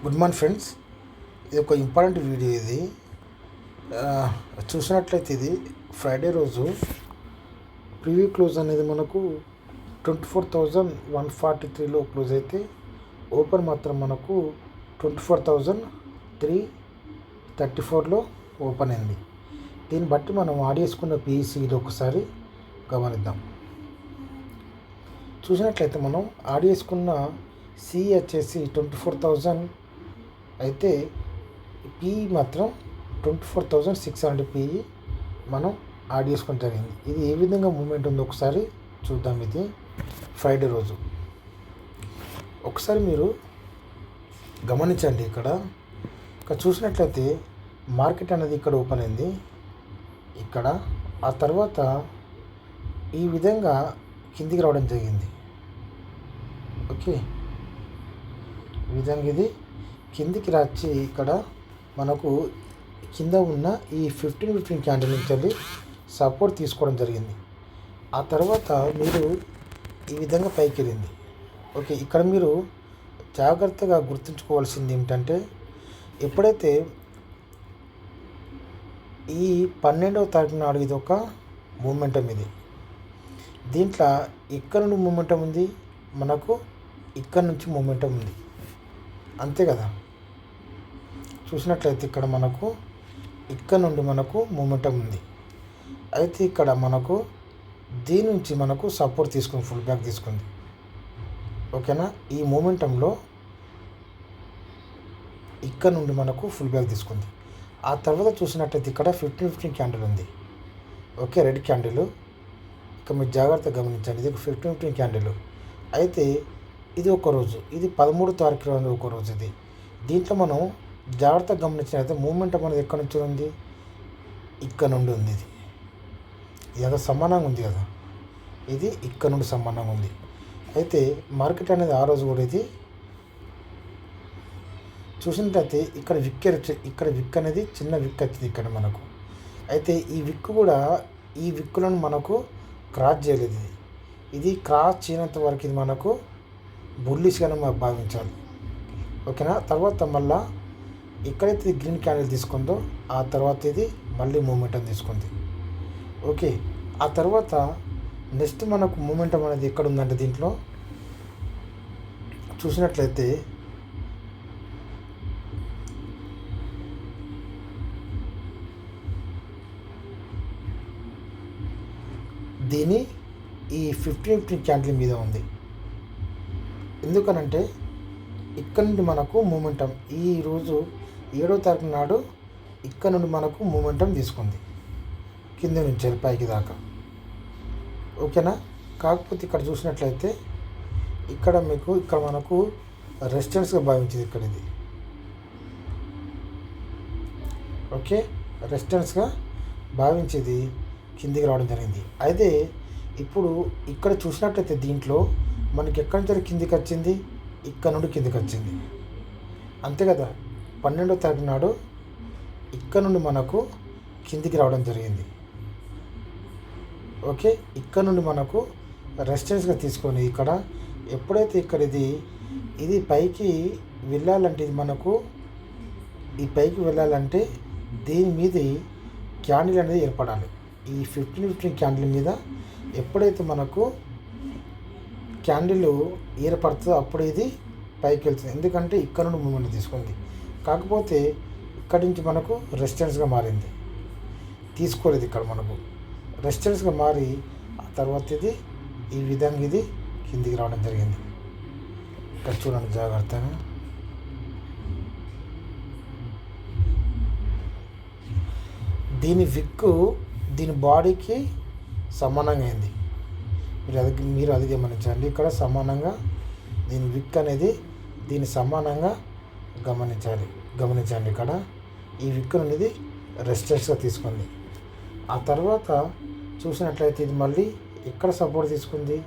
Good morning friends. ఇది ఒక important video. ఇది చూసినట్లయితే ఇది ఫ్రైడే రోజు ప్రివ్యూ క్లోజ్ అనేది మనకు 24,143లో క్లోజ్ అయితే ఓపెన్ మాత్రం మనకు 24,334లో ఓపెన్ అయింది. దీన్ని బట్టి మనం ఆడేసుకున్న పిఈసీలో ఒకసారి గమనిద్దాం. చూసినట్లయితే మనం ఆడేసుకున్న సి వచ్చేసి 24,000 అయితే పిఈ మాత్రం 24,600 పిఈ మనం యాడ్ చేసుకోవడం జరిగింది. ఇది ఏ విధంగా మూమెంట్ ఉందో ఒకసారి చూద్దాం. ఇది ఫ్రైడే రోజు ఒకసారి మీరు గమనించండి. ఇక్కడ చూసినట్లయితే మార్కెట్ అనేది ఇక్కడ ఓపెన్ అయింది. ఇక్కడ ఆ తర్వాత ఈ విధంగా కిందికి రావడం జరిగింది. ఓకే, ఈ విధంగా ఇది కిందికి వచ్చి ఇక్కడ మనకు కింద ఉన్న ఈ 15 క్యాండిల్ నుంచి వెళ్ళి సపోర్ట్ తీసుకోవడం జరిగింది. ఆ తర్వాత మీరు ఈ విధంగా పైకి వెళ్ళింది. ఓకే, ఇక్కడ మీరు జాగ్రత్తగా గుర్తుంచుకోవాల్సింది ఏమిటంటే ఎప్పుడైతే ఈ 12వ తారీఖు నాడు ఇది ఒక మూమెంటం. ఇది దీంట్లో ఇక్కడ నుండి మూమెంటం ఉంది, మనకు ఇక్కడ నుంచి మూమెంటం ఉంది, అంతే కదా. చూసినట్లయితే ఇక్కడ మనకు ఇక్కడ నుండి మనకు మూమెంటం ఉంది. అయితే ఇక్కడ మనకు దీని నుంచి మనకు సపోర్ట్ తీసుకుంది, ఫుల్ బ్యాక్ తీసుకుంది. ఓకేనా, ఈ మూమెంటంలో ఇక్కడ నుండి మనకు ఫుల్ బ్యాక్ తీసుకుంది. ఆ తర్వాత చూసినట్లయితే ఇక్కడ 15 క్యాండిల్ ఉంది. Okay, red candle. ఇక మీరు జాగ్రత్తగా గమనించండి. ఇది 15 క్యాండిల్. అయితే ఇది ఒక రోజు, ఇది 13వ తారీఖు ఒక రోజు. ఇది దీంట్లో మనం జాగ్రత్తగా గమనించినట్లయితే మూమెంటం అనేది ఎక్కడి నుంచి ఉంది, ఇక్కడ నుండి ఉంది. ఇది ఏదో సమానంగా ఉంది కదా, ఇది ఇక్కడ నుండి సమానంగా ఉంది. అయితే మార్కెట్ అనేది ఆ రోజు కూడా ఇది చూసినట్లయితే ఇక్కడ విక్ అనేది చిన్న విక్ వచ్చింది ఇక్కడ మనకు. అయితే ఈ విక్ కూడా ఈ విక్కులను మనకు క్రాస్ చేయలేదు. ఇది క్రాస్ చేయనంత వరకు ఇది మనకు బుల్లిష్గానే మనం భావించాలి. ఓకేనా, తర్వాత మళ్ళా ఎక్కడైతే గ్రీన్ క్యాండిల్ తీసుకుందో ఆ తర్వాత ఇది మళ్ళీ మూమెంటం తీసుకుంది. ఓకే, ఆ తర్వాత నెక్స్ట్ మనకు మూమెంటం అనేది ఎక్కడ ఉందంటే దీంట్లో చూసినట్లయితే దీని ఈ 15 క్యాండిల్ మీద ఉంది. ఎందుకనంటే ఇక్కడ నుండి మనకు మూమెంటం ఈ రోజు 7వ తారీఖు నాడు ఇక్కడ నుండి మనకు మూమెంటం తీసుకుంది కింద నుంచి పైకి దాకా. ఓకేనా, కాకపోతే ఇక్కడ చూసినట్లయితే ఇక్కడ మనకు రెసిస్టెన్స్గా భావించింది ఇక్కడ ఇది. ఓకే, రెసిస్టెన్స్గా భావించేది కిందికి రావడం జరిగింది. అయితే ఇప్పుడు ఇక్కడ చూసినట్లయితే దీంట్లో మనకి ఎక్కడి నుంచి కిందికి వచ్చింది, ఇక్కడ నుండి కిందికి వచ్చింది, అంతే కదా. 12వ తారీఖు నాడు ఇక్కడ నుండి మనకు కిందికి రావడం జరిగింది. ఓకే, ఇక్కడ నుండి మనకు రెసిస్టెన్స్గా తీసుకొని ఇక్కడ ఎప్పుడైతే ఇక్కడ ఇది పైకి వెళ్ళాలంటే ఇది మనకు ఈ పైకి వెళ్ళాలంటే దీని మీద క్యాండిల్ అనేది ఏర్పడాలి. ఈ 15 క్యాండిల్ మీద ఎప్పుడైతే మనకు క్యాండిల్ ఏర్పడుతుందో అప్పుడు ఇది పైకి వెళ్తుంది. ఎందుకంటే ఇక్కడ నుండి మూమెంట్ తీసుకుంది, కాకపోతే ఇక్కడి నుంచి మనకు రెసిస్టెన్స్గా మారింది, తీసుకోలేదు. ఇక్కడ మనకు రెసిస్టెన్స్గా మారి ఆ తర్వాత ఇది ఈ విధంగా ఇది కిందికి రావడం జరిగింది. ఇక్కడ చూడండి జాగ్రత్తగా. దీని విక్కు దీని బాడీకి సమానంగా అయింది. మీరు అది గమనించండి. ఇక్కడ సమానంగా దీని విక్ అనేది దీని సమానంగా గమనించండి. ఇక్కడ ఈ విక్ అనేది రెసిస్టెన్స్గా తీసుకుంది. ఆ తర్వాత చూసినట్లయితే ఇది మళ్ళీ ఇక్కడ సపోర్ట్ తీసుకుంది.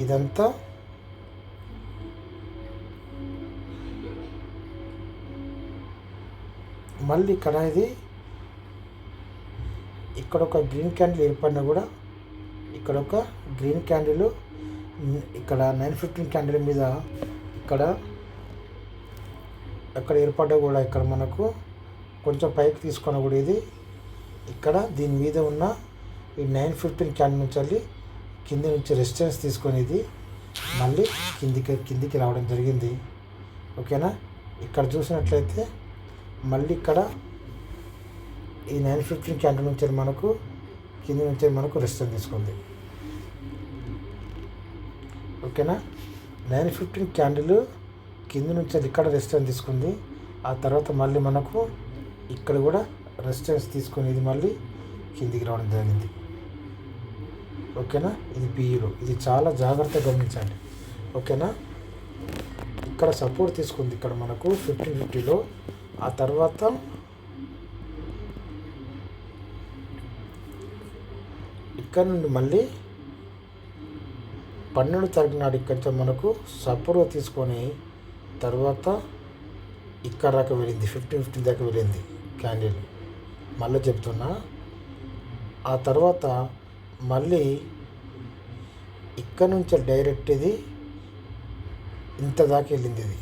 ఇదంతా మళ్ళీ ఇక్కడ ఒక గ్రీన్ క్యాండిల్ ఏర్పడినా కూడా ఇక్కడ ఒక గ్రీన్ క్యాండిల్ ఇక్కడ 915 క్యాండిల్ మీద ఇక్కడ అక్కడ ఏర్పడ్డా కూడా ఇక్కడ మనకు కొంచెం పైకి తీసుకొని కూడా ఇది ఇక్కడ దీని మీద ఉన్న ఈ 915 క్యాండిల్ నుంచి వెళ్ళి కింద నుంచి రెసిస్టెన్స్ తీసుకొని ఇది మళ్ళీ కిందికి రావడం జరిగింది. ఓకేనా, ఇక్కడ చూసినట్లయితే మళ్ళీ ఇక్కడ ఈ 915 క్యాండిల్ నుంచి మనకు కింద నుంచి మనకు రెసిస్టెన్స్ తీసుకుంది. ఓకేనా, 915 క్యాండిల్ కింద నుంచి ఇక్కడ రెసిస్టెన్స్ తీసుకుంది. ఆ తర్వాత మళ్ళీ మనకు ఇక్కడ కూడా రెసిస్టెన్స్ తీసుకొని ఇది మళ్ళీ కిందికి రావడం జరిగింది. ఓకేనా, ఇది పిఈలో, ఇది చాలా జాగ్రత్తగా గమనించండి. ఓకేనా, ఇక్కడ సపోర్ట్ తీసుకుంది ఇక్కడ మనకు 1550లో. ఆ తర్వాత ఇక్కడ నుండి మళ్ళీ 12 తారీఖు నాడు ఇక్కడ మనకు సపోర్ట్ తీసుకొని తర్వాత ఇక్కడ దాకా వెళ్ళింది, 1550 దాకా వెళ్ళింది క్యాండిల్. మళ్ళీ చెప్తున్నా, ఆ తర్వాత మళ్ళీ ఇక్కడ నుంచి డైరెక్ట్ ఇది ఇంత దాకా వెళ్ళింది ఇది.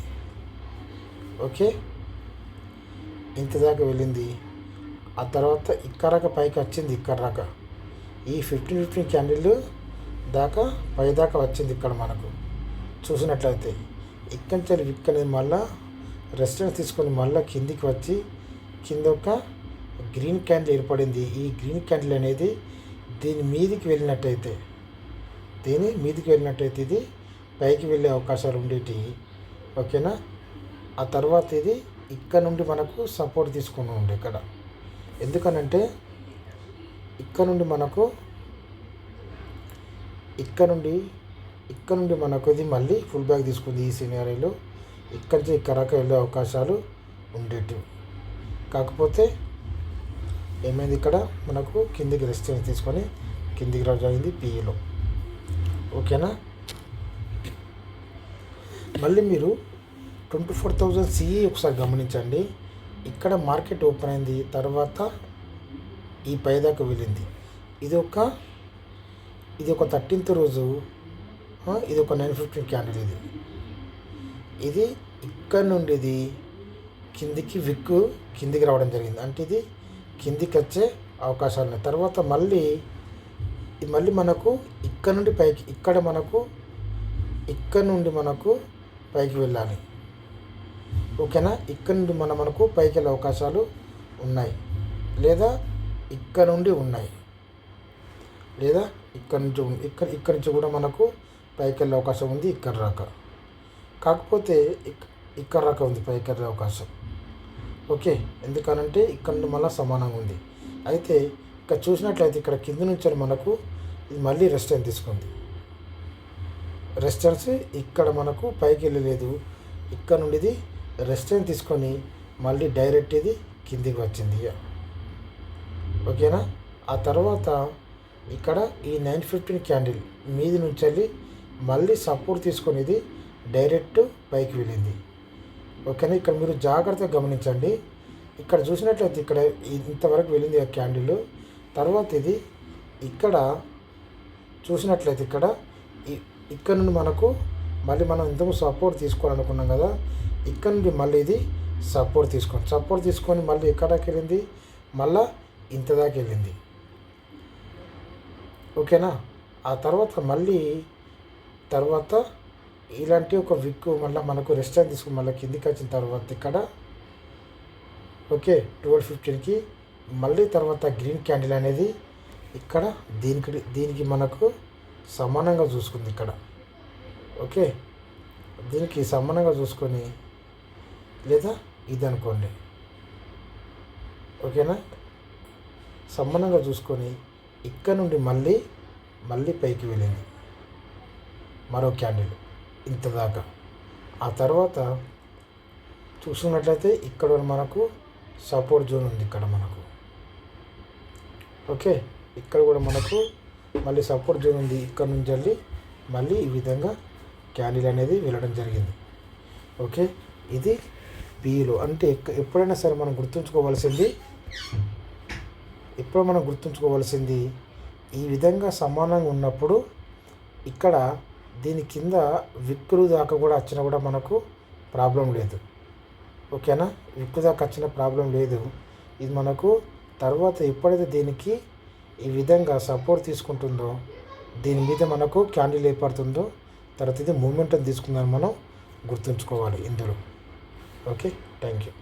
ఓకే, ఇంత దాకా వెళ్ళింది. ఆ తర్వాత ఇక్కడ దాకా పైకి వచ్చింది, ఇక్కడ దాకా ఈ 1550 క్యాండిల్ దాకా పై దాకా వచ్చింది. ఇక్కడ మనకు చూసినట్లయితే ఇక్కడి నుంచి ఇక్కడ మళ్ళీ రెసిస్టెన్స్ తీసుకొని మళ్ళీ కిందికి వచ్చి కింద ఒక గ్రీన్ క్యాండిల్ ఏర్పడింది. ఈ గ్రీన్ క్యాండిల్ అనేది దీని మీదికి వెళ్ళినట్టయితే ఇది పైకి వెళ్ళే అవకాశాలు ఉండేటి. ఓకేనా, ఆ తర్వాత ఇది ఇక్కడ నుండి మనకు సపోర్ట్ తీసుకుని ఉండే ఇక్కడ. ఎందుకనంటే ఇక్కడ నుండి మనకు ఇక్కడ నుండి మనకు ఇది మళ్ళీ ఫుల్ బ్యాక్ తీసుకుంది. ఈ సినారీలో ఇక్కడి నుంచి ఇక్కడ వెళ్ళే అవకాశాలు ఉండేటివి. కాకపోతే ఏమైంది, ఇక్కడ మనకు కిందికి రెసిస్టెన్స్ తీసుకొని కిందికి రావడం జరిగింది పిఈలో. ఓకేనా, మళ్ళీ మీరు 24,000 సిఈ ఒకసారి గమనించండి. ఇక్కడ మార్కెట్ ఓపెన్ అయింది, తర్వాత ఈ పైదాకా వెళ్ళింది. ఇది ఒక 13th రోజు, ఇది ఒక 915 క్యాండిల్. ఇది ఇక్కడ నుండి ఇది కిందికి రావడం జరిగింది. అంటే ఇది కిందికి వచ్చే అవకాశాలు ఉన్నాయి. తర్వాత మళ్ళీ మనకు ఇక్కడ నుండి పైకి ఇక్కడ నుండి మనకు పైకి వెళ్ళాలి. ఓకేనా, ఇక్కడ నుండి మనకు పైకి వెళ్ళే అవకాశాలు ఉన్నాయి, లేదా ఇక్కడ నుండి ఉన్నాయి, లేదా ఇక్కడ నుంచి కూడా మనకు పైకి వెళ్ళే అవకాశం ఉంది. ఇక్కడ రాక, కాకపోతే ఇక్కడ రాక ఉంది పైకి వెళ్ళే అవకాశం. ఓకే, ఎందుకనంటే ఇక్కడ నుండి మళ్ళీ సమానంగా ఉంది. అయితే ఇక్కడ చూసినట్లయితే ఇక్కడ కింద నుంచి మనకు ఇది మళ్ళీ రెసిస్టెన్స్ తీసుకుంది. రెసిస్టెన్స్ ఇక్కడ మనకు పైకి వెళ్ళలేదు, ఇక్కడ నుండి ఇది రెసిస్టెన్స్ తీసుకొని మళ్ళీ డైరెక్ట్ ఇది కిందికి వచ్చింది. ఓకేనా, ఆ తర్వాత ఇక్కడ ఈ 915 క్యాండిల్ మీది నుంచి వెళ్ళి మళ్ళీ సపోర్ట్ తీసుకొని ఇది డైరెక్ట్ పైకి వెళ్ళింది. ఓకేనా, ఇక్కడ మీరు జాగ్రత్తగా గమనించండి. ఇక్కడ చూసినట్లయితే ఇక్కడ ఇంతవరకు వెళ్ళింది ఆ క్యాండిల్. తర్వాత ఇది ఇక్కడ చూసినట్లయితే ఇక్కడ నుండి మనకు మళ్ళీ మనం ఇంతకు సపోర్ట్ తీసుకోవాలనుకున్నాం కదా, ఇక్కడ నుండి మళ్ళీ ఇది సపోర్ట్ తీసుకొని మళ్ళీ ఎక్కడికి వెళ్ళింది, మళ్ళీ ఇంత దాకా వెళ్ళింది. ఓకేనా, ఆ తర్వాత మళ్ళీ ఇలాంటి ఒక విక్ మళ్ళీ మనకు రెసిస్టెన్స్ తీసుకుని మళ్ళీ కిందికి వచ్చిన తర్వాత ఇక్కడ ఓకే 1215కి మళ్ళీ తర్వాత గ్రీన్ క్యాండిల్ అనేది ఇక్కడ దీనికి మనకు సమానంగా చూసుకుంది ఇక్కడ. ఓకే, దీనికి సమానంగా చూసుకొని, లేదా ఇది అనుకోండి. ఓకేనా, సమానంగా చూసుకొని ఇక్కడ నుండి మళ్ళీ పైకి వెళ్ళింది మరో క్యాండిల్ ఇంత దాకా. ఆ తర్వాత చూసుకున్నట్లయితే ఇక్కడ మనకు సపోర్ట్ జోన్ ఉంది ఇక్కడ మనకు. ఓకే, ఇక్కడ కూడా మనకు మళ్ళీ సపోర్ట్ జోన్ ఉంది. ఇక్కడ నుంచి వెళ్ళి మళ్ళీ ఈ విధంగా క్యాండిల్ అనేది వెళ్ళడం జరిగింది. ఓకే, ఇది పిఈలో. అంటే ఎప్పుడైనా సరే మనం గుర్తుంచుకోవాల్సింది ఈ విధంగా సమానంగా ఉన్నప్పుడు ఇక్కడ దీని కింద విక్కులు దాకా కూడా వచ్చినా కూడా మనకు ప్రాబ్లం లేదు. ఓకేనా, ఇప్పుడు దాకా వచ్చిన ప్రాబ్లం లేదు. ఇది మనకు తర్వాత ఎప్పుడైతే దీనికి ఈ విధంగా సపోర్ట్ తీసుకుంటుందో, దీని మీద మనకు క్యాండిల్ ఏర్పడుతుందో, తర్వాత ఇది మూమెంటం తీసుకుందని మనం గుర్తుంచుకోవాలి ఇందులో. Okay, thank you.